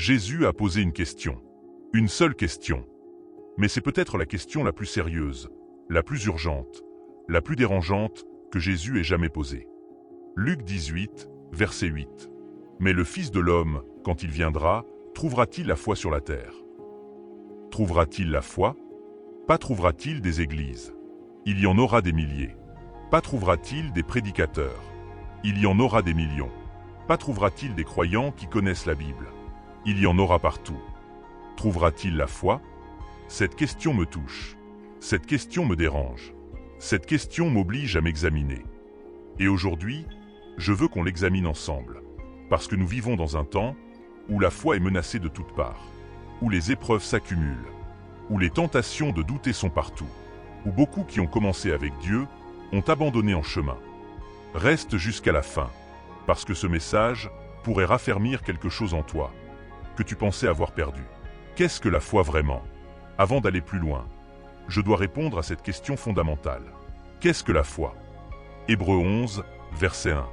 Jésus a posé une question. Une seule question. Mais c'est peut-être la question la plus sérieuse, la plus urgente, la plus dérangeante que Jésus ait jamais posée. Luc 18, verset 8. Mais le Fils de l'homme, quand il viendra, trouvera-t-il la foi sur la terre? Trouvera-t-il la foi? Pas trouvera-t-il des églises? Il y en aura des milliers. Pas trouvera-t-il des prédicateurs? Il y en aura des millions. Pas trouvera-t-il des croyants qui connaissent la Bible? Il y en aura partout. Trouvera-t-il la foi? Cette question me touche. Cette question me dérange. Cette question m'oblige à m'examiner. Et aujourd'hui, je veux qu'on l'examine ensemble. Parce que nous vivons dans un temps où la foi est menacée de toutes parts, où les épreuves s'accumulent, où les tentations de douter sont partout, où beaucoup qui ont commencé avec Dieu ont abandonné en chemin. Reste jusqu'à la fin, parce que ce message pourrait raffermir quelque chose en toi, que tu pensais avoir perdu. Qu'est-ce que la foi vraiment? Avant d'aller plus loin, je dois répondre à cette question fondamentale. Qu'est-ce que la foi? Hébreux 11, verset 1.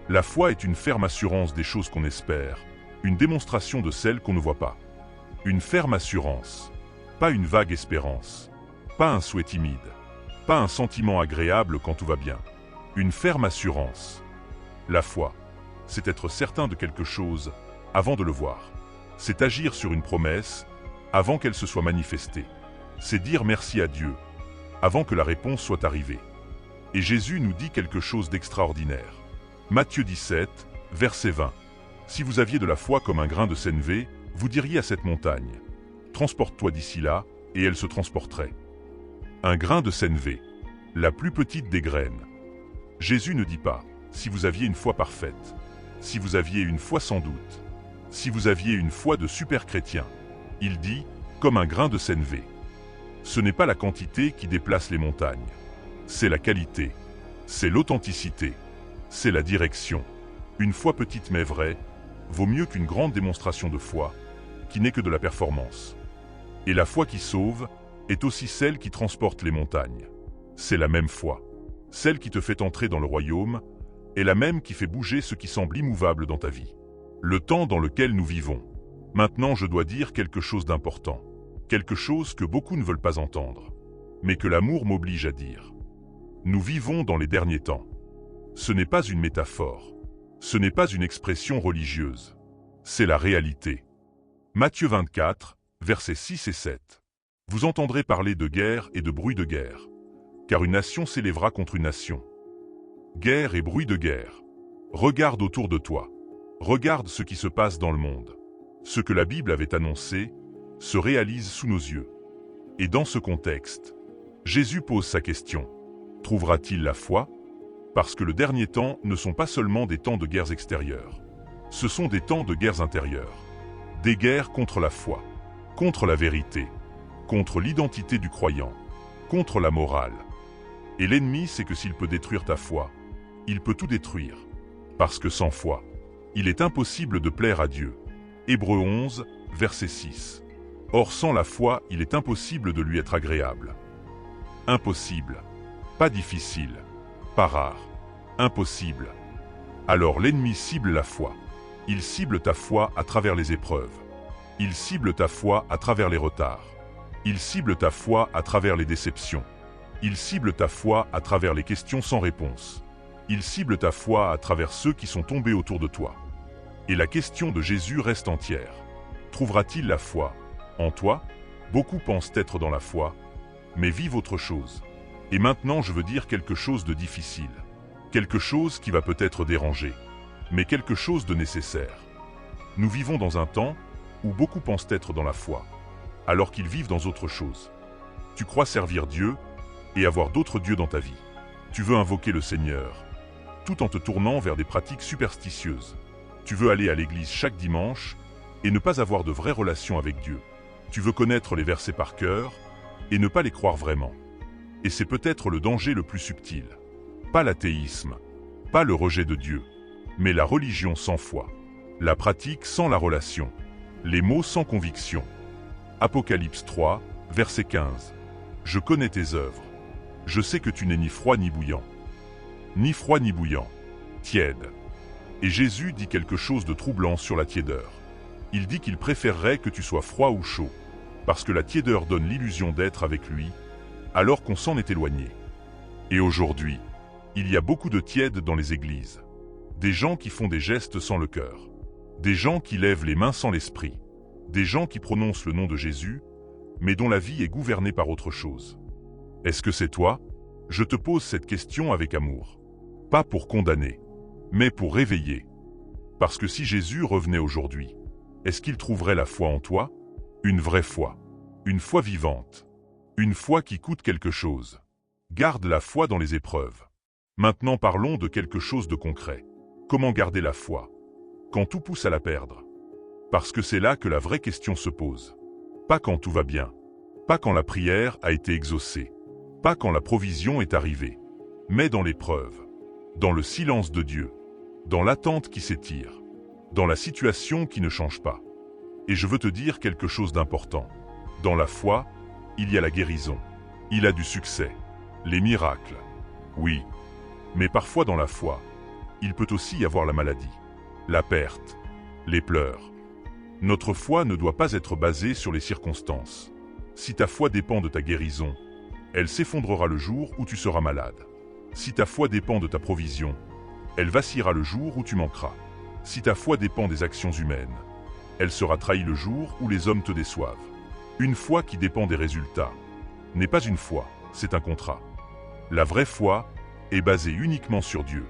La foi est une ferme assurance des choses qu'on espère, une démonstration de celles qu'on ne voit pas. Une ferme assurance, pas une vague espérance, pas un souhait timide, pas un sentiment agréable quand tout va bien. Une ferme assurance. La foi, c'est être certain de quelque chose avant de le voir. C'est agir sur une promesse avant qu'elle se soit manifestée. C'est dire merci à Dieu avant que la réponse soit arrivée. Et Jésus nous dit quelque chose d'extraordinaire. Matthieu 17, verset 20. Si vous aviez de la foi comme un grain de sénévé, vous diriez à cette montagne, transporte-toi d'ici là, et elle se transporterait. Un grain de sénévé, la plus petite des graines. Jésus ne dit pas, si vous aviez une foi parfaite, si vous aviez une foi sans doute, si vous aviez une foi de super chrétien. Il dit, comme un grain de sénévé. Ce n'est pas la quantité qui déplace les montagnes. C'est la qualité. C'est l'authenticité. C'est la direction. Une foi petite mais vraie vaut mieux qu'une grande démonstration de foi, qui n'est que de la performance. Et la foi qui sauve est aussi celle qui transporte les montagnes. C'est la même foi. Celle qui te fait entrer dans le royaume est la même qui fait bouger ce qui semble immouvable dans ta vie. Le temps dans lequel nous vivons. Maintenant, je dois dire quelque chose d'important. Quelque chose que beaucoup ne veulent pas entendre, mais que l'amour m'oblige à dire. Nous vivons dans les derniers temps. Ce n'est pas une métaphore. Ce n'est pas une expression religieuse. C'est la réalité. Matthieu 24, versets 6 et 7. Vous entendrez parler de guerre et de bruit de guerre, car une nation s'élèvera contre une nation. Guerre et bruit de guerre. Regarde autour de toi. Regarde ce qui se passe dans le monde. Ce que la Bible avait annoncé se réalise sous nos yeux. Et dans ce contexte, Jésus pose sa question. Trouvera-t-il la foi? Parce que le dernier temps ne sont pas seulement des temps de guerres extérieures. Ce sont des temps de guerres intérieures. Des guerres contre la foi, contre la vérité, contre l'identité du croyant, contre la morale. Et l'ennemi sait que s'il peut détruire ta foi, il peut tout détruire. Parce que sans foi, il est impossible de plaire à Dieu. Hébreux 11, verset 6. Or sans la foi, il est impossible de lui être agréable. Impossible. Pas difficile. Pas rare. Impossible. Alors l'ennemi cible la foi. Il cible ta foi à travers les épreuves. Il cible ta foi à travers les retards. Il cible ta foi à travers les déceptions. Il cible ta foi à travers les questions sans réponse. Il cible ta foi à travers ceux qui sont tombés autour de toi. Et la question de Jésus reste entière. Trouvera-t-il la foi en toi? Beaucoup pensent être dans la foi, mais vivent autre chose. Et maintenant je veux dire quelque chose de difficile. Quelque chose qui va peut-être déranger, mais quelque chose de nécessaire. Nous vivons dans un temps où beaucoup pensent être dans la foi, alors qu'ils vivent dans autre chose. Tu crois servir Dieu et avoir d'autres dieux dans ta vie. Tu veux invoquer le Seigneur, tout en te tournant vers des pratiques superstitieuses. Tu veux aller à l'église chaque dimanche et ne pas avoir de vraies relations avec Dieu. Tu veux connaître les versets par cœur et ne pas les croire vraiment. Et c'est peut-être le danger le plus subtil. Pas l'athéisme, pas le rejet de Dieu, mais la religion sans foi. La pratique sans la relation. Les mots sans conviction. Apocalypse 3, verset 15. Je connais tes œuvres. Je sais que tu n'es ni froid ni bouillant. Ni froid ni bouillant. Tiède. Et Jésus dit quelque chose de troublant sur la tiédeur. Il dit qu'il préférerait que tu sois froid ou chaud, parce que la tiédeur donne l'illusion d'être avec lui, alors qu'on s'en est éloigné. Et aujourd'hui, il y a beaucoup de tièdes dans les églises. Des gens qui font des gestes sans le cœur. Des gens qui lèvent les mains sans l'esprit. Des gens qui prononcent le nom de Jésus, mais dont la vie est gouvernée par autre chose. Est-ce que c'est toi? Je te pose cette question avec amour. Pas pour condamner, mais pour réveiller. Parce que si Jésus revenait aujourd'hui, est-ce qu'il trouverait la foi en toi? Une vraie foi. Une foi vivante. Une foi qui coûte quelque chose. Garde la foi dans les épreuves. Maintenant parlons de quelque chose de concret. Comment garder la foi quand tout pousse à la perdre? Parce que c'est là que la vraie question se pose. Pas quand tout va bien. Pas quand la prière a été exaucée. Pas quand la provision est arrivée. Mais dans l'épreuve. Dans le silence de Dieu. Dans l'attente qui s'étire. Dans la situation qui ne change pas. Et je veux te dire quelque chose d'important. Dans la foi, il y a la guérison. Il y a du succès. Les miracles. Oui. Mais parfois dans la foi, il peut aussi y avoir la maladie. La perte. Les pleurs. Notre foi ne doit pas être basée sur les circonstances. Si ta foi dépend de ta guérison, elle s'effondrera le jour où tu seras malade. Si ta foi dépend de ta provision, elle vacillera le jour où tu manqueras. Si ta foi dépend des actions humaines, elle sera trahie le jour où les hommes te déçoivent. Une foi qui dépend des résultats n'est pas une foi, c'est un contrat. La vraie foi est basée uniquement sur Dieu,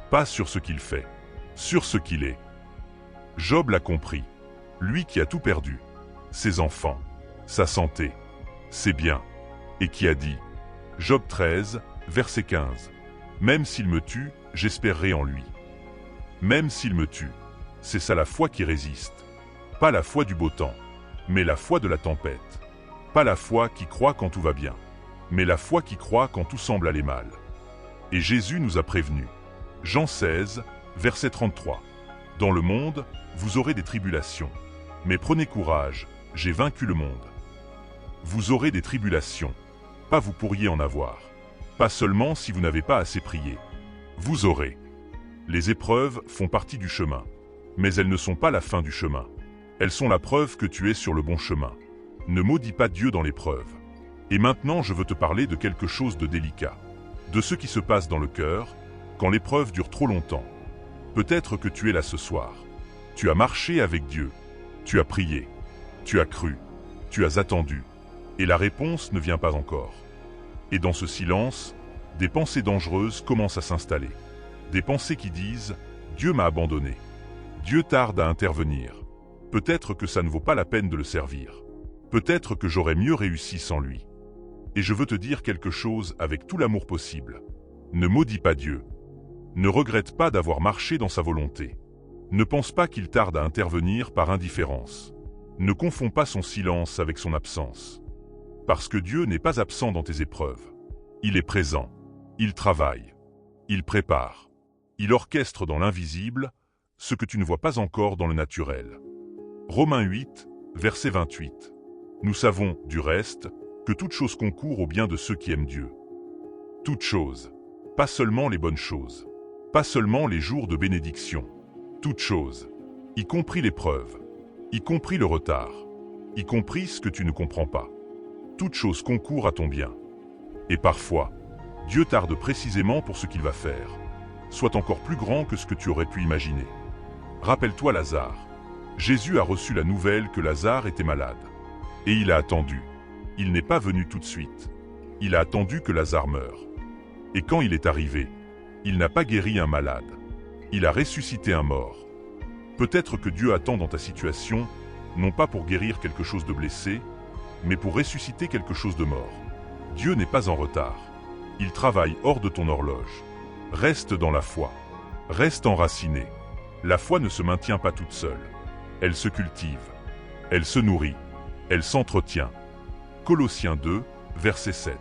pas sur ce qu'il fait, sur ce qu'il est. Job l'a compris. Lui qui a tout perdu, ses enfants, sa santé, ses biens, et qui a dit, Job 13, verset 15, « Même s'il me tue, j'espérerai en lui. » Même s'il me tue, c'est ça la foi qui résiste. Pas la foi du beau temps, mais la foi de la tempête. Pas la foi qui croit quand tout va bien, mais la foi qui croit quand tout semble aller mal. Et Jésus nous a prévenus. Jean 16, verset 33. « Dans le monde, vous aurez des tribulations. Mais prenez courage, j'ai vaincu le monde. » Vous aurez des tribulations. Pas vous pourriez en avoir. Pas seulement si vous n'avez pas assez prié. Vous aurez. Les épreuves font partie du chemin. Mais elles ne sont pas la fin du chemin. Elles sont la preuve que tu es sur le bon chemin. Ne maudis pas Dieu dans l'épreuve. Et maintenant je veux te parler de quelque chose de délicat. De ce qui se passe dans le cœur, quand l'épreuve dure trop longtemps. Peut-être que tu es là ce soir. Tu as marché avec Dieu. Tu as prié, tu as cru, tu as attendu, et la réponse ne vient pas encore. Et dans ce silence, des pensées dangereuses commencent à s'installer. Des pensées qui disent « Dieu m'a abandonné. Dieu tarde à intervenir. Peut-être que ça ne vaut pas la peine de le servir. Peut-être que j'aurais mieux réussi sans lui. » Et je veux te dire quelque chose avec tout l'amour possible. Ne maudis pas Dieu. Ne regrette pas d'avoir marché dans sa volonté. Ne pense pas qu'il tarde à intervenir par indifférence. Ne confonds pas son silence avec son absence. Parce que Dieu n'est pas absent dans tes épreuves. Il est présent. Il travaille. Il prépare. Il orchestre dans l'invisible ce que tu ne vois pas encore dans le naturel. Romains 8, verset 28. Nous savons, du reste, que toute chose concourt au bien de ceux qui aiment Dieu. Toutes choses. Pas seulement les bonnes choses. Pas seulement les jours de bénédiction. Toutes choses, y compris l'épreuve, y compris le retard, y compris ce que tu ne comprends pas. Toutes choses concourent à ton bien. Et parfois, Dieu tarde précisément pour ce qu'il va faire, soit encore plus grand que ce que tu aurais pu imaginer. Rappelle-toi Lazare. Jésus a reçu la nouvelle que Lazare était malade. Et il a attendu. Il n'est pas venu tout de suite. Il a attendu que Lazare meure. Et quand il est arrivé, il n'a pas guéri un malade. Il a ressuscité un mort. Peut-être que Dieu attend dans ta situation, non pas pour guérir quelque chose de blessé, mais pour ressusciter quelque chose de mort. Dieu n'est pas en retard. Il travaille hors de ton horloge. Reste dans la foi. Reste enraciné. La foi ne se maintient pas toute seule. Elle se cultive. Elle se nourrit. Elle s'entretient. Colossiens 2, verset 7.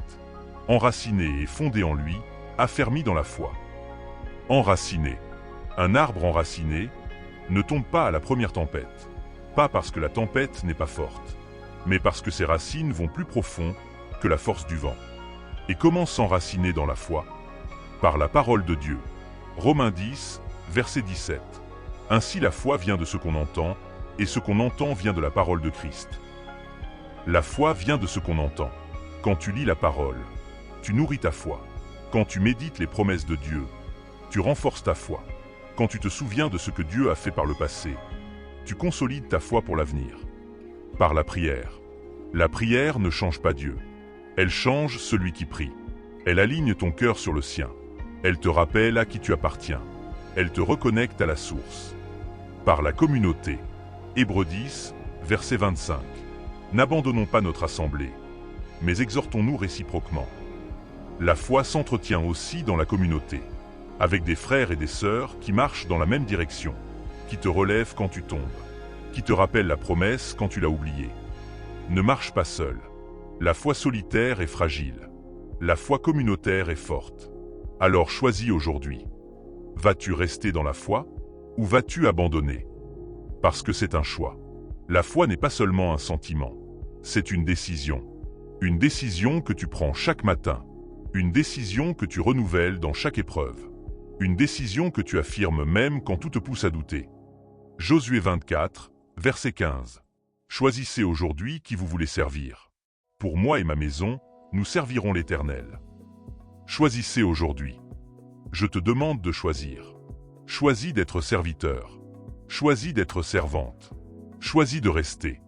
Enraciné et fondé en lui, affermi dans la foi. Enraciné. Un arbre enraciné ne tombe pas à la première tempête. Pas parce que la tempête n'est pas forte, mais parce que ses racines vont plus profond que la force du vent. Et comment s'enraciner dans la foi? Par la parole de Dieu. Romains 10, verset 17. Ainsi la foi vient de ce qu'on entend, et ce qu'on entend vient de la parole de Christ. La foi vient de ce qu'on entend. Quand tu lis la parole, tu nourris ta foi. Quand tu médites les promesses de Dieu, tu renforces ta foi. Quand tu te souviens de ce que Dieu a fait par le passé, tu consolides ta foi pour l'avenir. Par la prière. La prière ne change pas Dieu. Elle change celui qui prie. Elle aligne ton cœur sur le sien. Elle te rappelle à qui tu appartiens. Elle te reconnecte à la source. Par la communauté. Hébreux 10, verset 25. N'abandonnons pas notre assemblée, mais exhortons-nous réciproquement. La foi s'entretient aussi dans la communauté, avec des frères et des sœurs qui marchent dans la même direction, qui te relèvent quand tu tombes, qui te rappellent la promesse quand tu l'as oubliée. Ne marche pas seul. La foi solitaire est fragile. La foi communautaire est forte. Alors choisis aujourd'hui. Vas-tu rester dans la foi ou vas-tu abandonner? Parce que c'est un choix. La foi n'est pas seulement un sentiment, c'est une décision. Une décision que tu prends chaque matin. Une décision que tu renouvelles dans chaque épreuve. Une décision que tu affirmes même quand tout te pousse à douter. Josué 24, verset 15. Choisissez aujourd'hui qui vous voulez servir. Pour moi et ma maison, nous servirons l'Éternel. Choisissez aujourd'hui. Je te demande de choisir. Choisis d'être serviteur. Choisis d'être servante. Choisis de rester,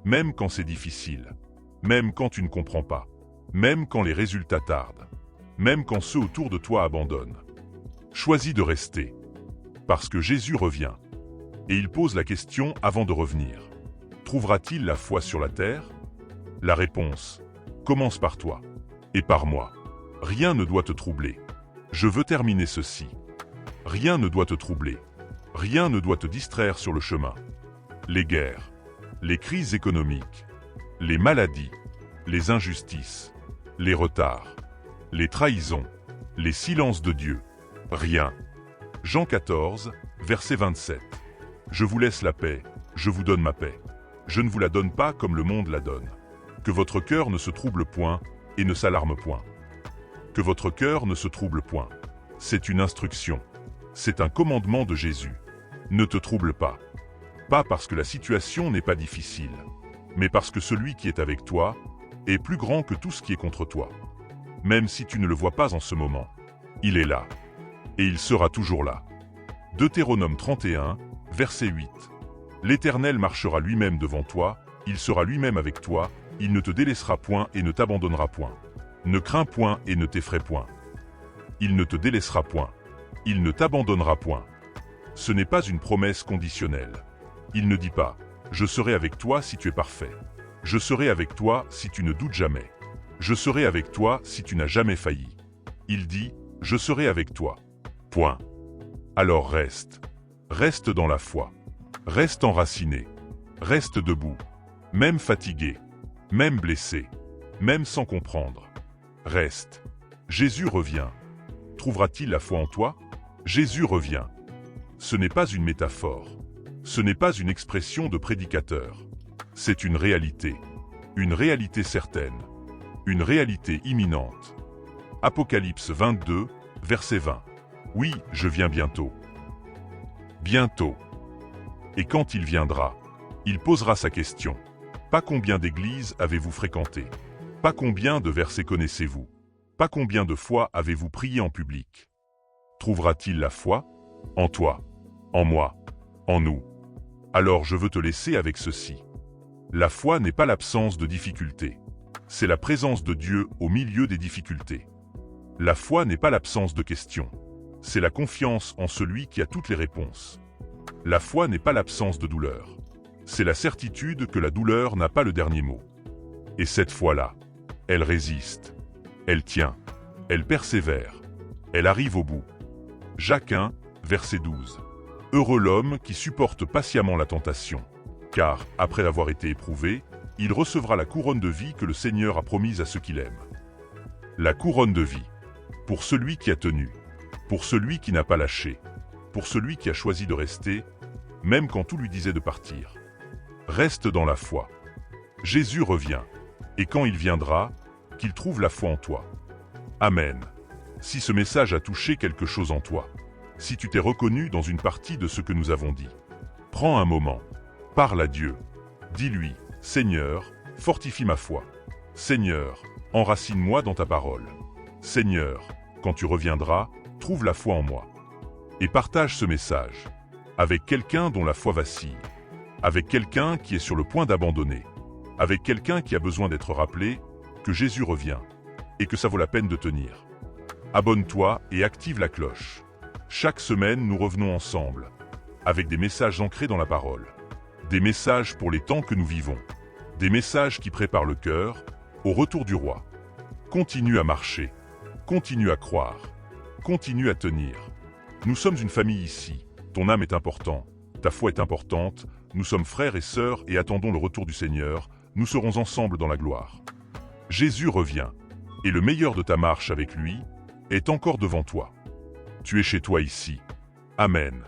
même quand c'est difficile, même quand tu ne comprends pas, même quand les résultats tardent, même quand ceux autour de toi abandonnent. Choisis de rester, parce que Jésus revient. Et il pose la question avant de revenir. Trouvera-t-il la foi sur la terre? La réponse commence par toi et par moi. Rien ne doit te troubler. Je veux terminer ceci. Rien ne doit te troubler. Rien ne doit te distraire sur le chemin. Les guerres, les crises économiques, les maladies, les injustices, les retards, les trahisons, les silences de Dieu. Rien. Jean 14, verset 27. Je vous laisse la paix, je vous donne ma paix. Je ne vous la donne pas comme le monde la donne. Que votre cœur ne se trouble point et ne s'alarme point. Que votre cœur ne se trouble point. C'est une instruction. C'est un commandement de Jésus. Ne te trouble pas. Pas parce que la situation n'est pas difficile, mais parce que celui qui est avec toi est plus grand que tout ce qui est contre toi. Même si tu ne le vois pas en ce moment, il est là. Et il sera toujours là. Deutéronome 31, verset 8. L'Éternel marchera lui-même devant toi, il sera lui-même avec toi, il ne te délaissera point et ne t'abandonnera point. Ne crains point et ne t'effraie point. Il ne te délaissera point. Il ne t'abandonnera point. Ce n'est pas une promesse conditionnelle. Il ne dit pas « Je serai avec toi si tu es parfait. Je serai avec toi si tu ne doutes jamais. Je serai avec toi si tu n'as jamais failli. » Il dit « Je serai avec toi. » Point. Alors reste. Reste dans la foi. Reste enraciné. Reste debout. Même fatigué. Même blessé. Même sans comprendre. Reste. Jésus revient. Trouvera-t-il la foi en toi? Jésus revient. Ce n'est pas une métaphore. Ce n'est pas une expression de prédicateur. C'est une réalité certaine, une réalité imminente. Apocalypse 22, verset 20. Oui, je viens bientôt. Bientôt. Et quand il viendra, il posera sa question. Pas combien d'églises avez-vous fréquenté? Pas combien de versets connaissez-vous? Pas combien de fois avez-vous prié en public? Trouvera-t-il la foi? En toi, en moi, en nous. Alors je veux te laisser avec ceci. La foi n'est pas l'absence de difficultés. C'est la présence de Dieu au milieu des difficultés. La foi n'est pas l'absence de questions. C'est la confiance en celui qui a toutes les réponses. La foi n'est pas l'absence de douleur. C'est la certitude que la douleur n'a pas le dernier mot. Et cette foi-là, elle résiste. Elle tient. Elle persévère. Elle arrive au bout. Jacques 1, verset 12. Heureux l'homme qui supporte patiemment la tentation, car, après avoir été éprouvé, il recevra la couronne de vie que le Seigneur a promise à ceux qui l'aiment. La couronne de vie, pour celui qui a tenu, pour celui qui n'a pas lâché, pour celui qui a choisi de rester, même quand tout lui disait de partir. Reste dans la foi. Jésus revient, et quand il viendra, qu'il trouve la foi en toi. Amen. Si ce message a touché quelque chose en toi, si tu t'es reconnu dans une partie de ce que nous avons dit, prends un moment, Parle à Dieu. Dis-lui, Seigneur, fortifie ma foi. Seigneur, enracine-moi dans ta parole. Seigneur, quand tu reviendras, trouve la foi en moi. Et partage ce message avec quelqu'un dont la foi vacille, avec quelqu'un qui est sur le point d'abandonner, avec quelqu'un qui a besoin d'être rappelé que Jésus revient et que ça vaut la peine de tenir. Abonne-toi et active la cloche. Chaque semaine, nous revenons ensemble, avec des messages ancrés dans la parole, des messages pour les temps que nous vivons, des messages qui préparent le cœur au retour du roi. Continue à marcher, continue à croire, continue à tenir. Nous sommes une famille ici, ton âme est importante, ta foi est importante, nous sommes frères et sœurs et attendons le retour du Seigneur, nous serons ensemble dans la gloire. Jésus revient, et le meilleur de ta marche avec lui est encore devant toi. Tu es chez toi ici. Amen.